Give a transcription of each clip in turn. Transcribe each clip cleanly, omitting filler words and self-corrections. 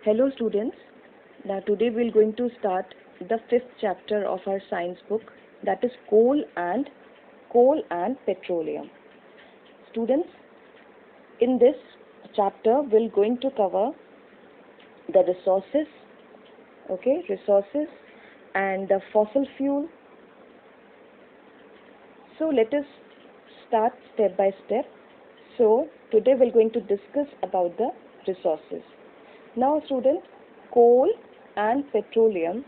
Hello students, now today we are going to start the 5th chapter of our science book, that is coal and petroleum. Students, in this chapter we are going to cover the resources and the fossil fuel. So let us start step by step. So today we are going to discuss about the resources. Now students, coal and petroleum,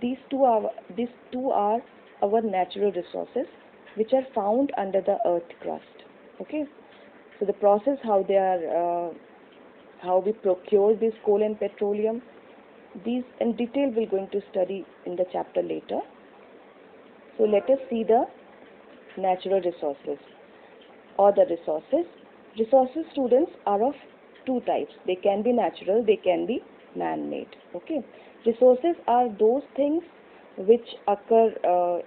these two are our natural resources which are found under the earth crust. Okay, so the process how we procure this coal and petroleum, these in detail we're going to study in the chapter later. So let us see the natural resources or the resources. Resources, students, are of two types. They can be natural, they can be man-made. Okay, resources are those things which occur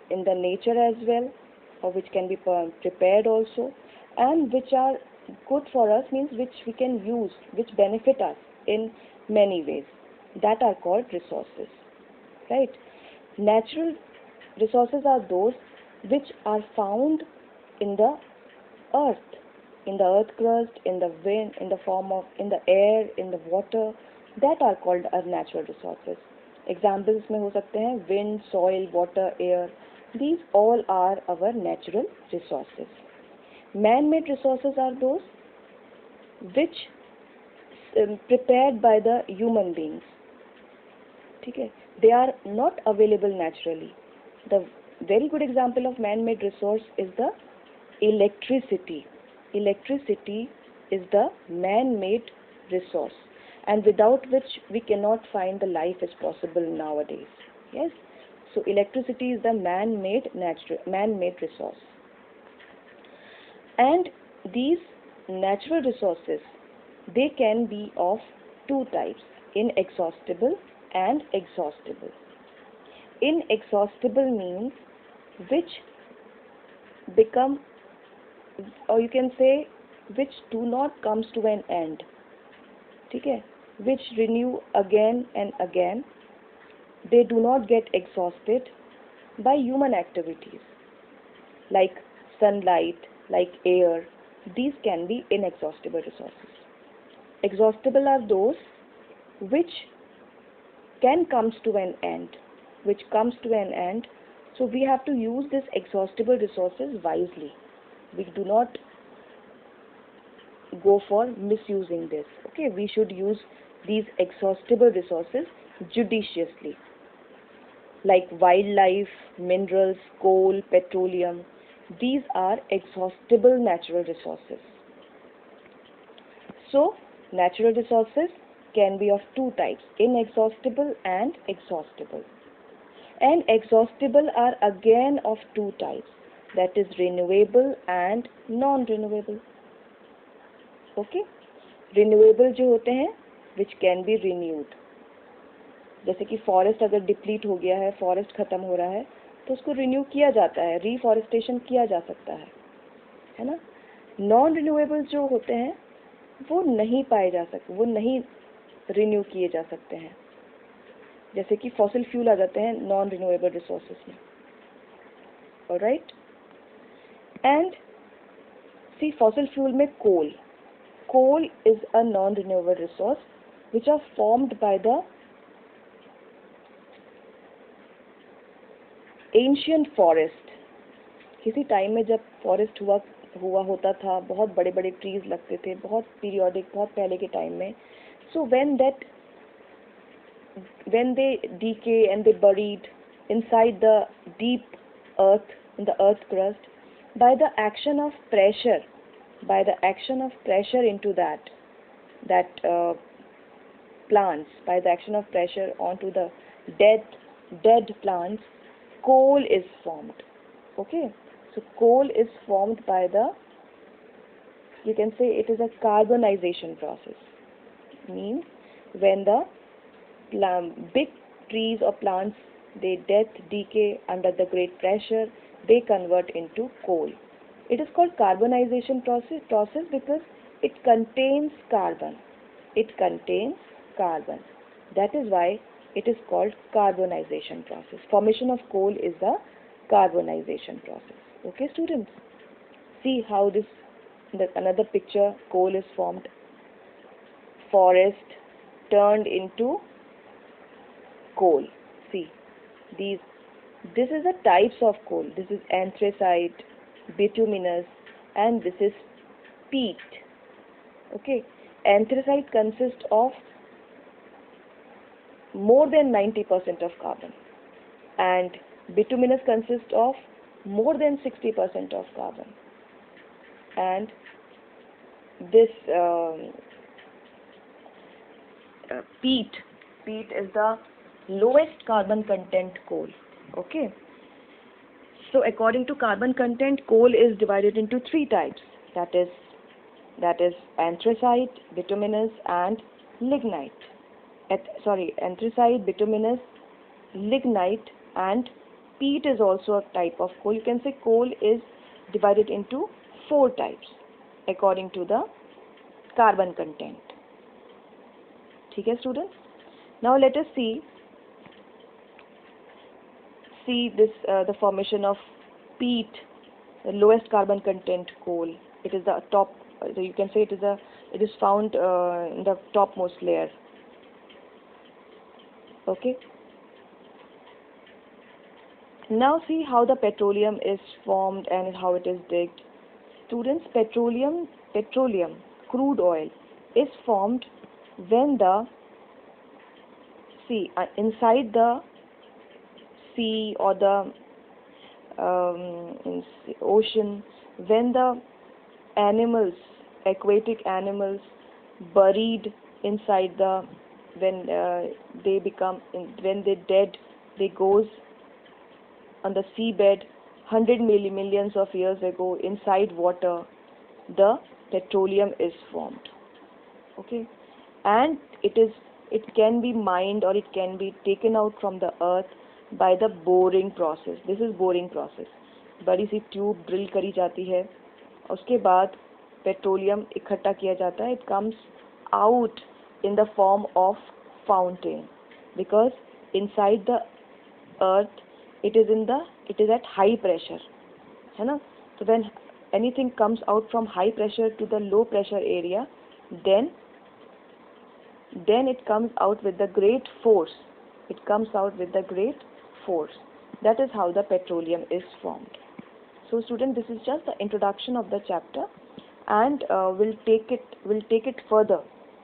in the nature as well, or which can be prepared also, and which are good for us, means which we can use, which benefit us in many ways. That are called resources, right? Natural resources are those which are found in the earth, in the earth crust, in the wind, in the air, in the water. That are called our natural resources. Examples में हो सकते हैं wind, soil, water, air. These all are our natural resources. Man-made resources are those which prepared by the human beings. ठीक है? They are not available naturally. The very good example of man-made resource is the electricity. Electricity is the man-made resource, and without which we cannot find the life is possible nowadays. Yes, so electricity is the man-made resource. And these natural resources, they can be of two types: inexhaustible and exhaustible. Inexhaustible means which become, or you can say which do not comes to an end. Okay? Which renew again and again. They do not get exhausted by human activities like sunlight, like air. These can be inexhaustible resources. Exhaustible are those which can comes to an end, so we have to use these exhaustible resources wisely. We do not go for misusing this. Okay, we should use these exhaustible resources judiciously, like wildlife, minerals, coal, petroleum. These are exhaustible natural resources. So natural resources can be of two types: inexhaustible and exhaustible. And exhaustible are again of two types, that is renewable and non-renewable. Okay, renewable जो होते हैं which can be renewed, जैसे कि forest अगर deplete हो गया है, forest खत्म हो रहा है, तो उसको रिन्यू किया जाता है, रीफॉरेस्टेशन किया जा सकता है ना. नॉन रिन्यूएबल जो होते हैं वो नहीं पाए जा सकते, वो नहीं रिन्यू किए जा सकते हैं, जैसे कि फॉसिल फ्यूल आ जाते हैं नॉन रिन्यूएबल रिसोर्सेज में. Alright, and see fossil fuel में coal is a non-renewable resource which are formed by the ancient forest. किसी टाइम में जब फॉरेस्ट हुआ होता था, बहुत बड़े बड़े ट्रीज लगते थे, बहुत पीरियोडिक, बहुत पहले के टाइम में. So when they decay and they buried inside the deep earth, in the earth crust, by the action of pressure into that plants, by the action of pressure onto the dead plants, coal is formed. Okay, so coal is formed by the, you can say it is a carbonization process. Means when the big trees or plants, they decay under the great pressure, they convert into coal. It is called carbonization process because it contains carbon. carbon. That is why it is called carbonization process. Formation of coal is the carbonization process. Okay, students? See how this, another picture, coal is formed. Forest turned into coal. See, this is the types of coal. This is anthracite, bituminous, and this is peat. Okay, anthracite consists of more than 90% of carbon, and bituminous consists of more than 60% of carbon, and this peat is the lowest carbon content coal. Okay, so according to carbon content, coal is divided into three types, that is anthracite, bituminous, and lignite. Anthracite, bituminous, lignite, and peat is also a type of coal. You can say coal is divided into four types according to the carbon content. Okay, students? Now let us see this the formation of peat, the lowest carbon content coal. It is the top. So you can say it is found in the topmost layer. Okay. Now see how the petroleum is formed and how it is digged. Students, petroleum, crude oil, is formed when the inside the sea or the ocean, when the animals, aquatic animals, buried inside the, when they dead, they goes on the seabed millions of years ago inside water, the petroleum is formed. Okay, and it can be mined or it can be taken out from the earth by the boring process. This is boring process. बड़ी सी tube drill करी जाती है, उसके बाद petroleum इकट्ठा किया जाता है. It comes out in the form of fountain, because inside the earth it is at high pressure, है ना? So when anything comes out from high pressure to the low pressure area, then it comes out with the great force. It comes out with the great force. That is how the petroleum is formed. So student, this is just the introduction of the chapter, and we'll take it further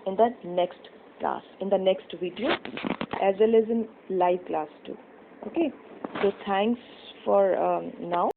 in the next class, in the next video, as well as in live class too. Okay, so thanks for now.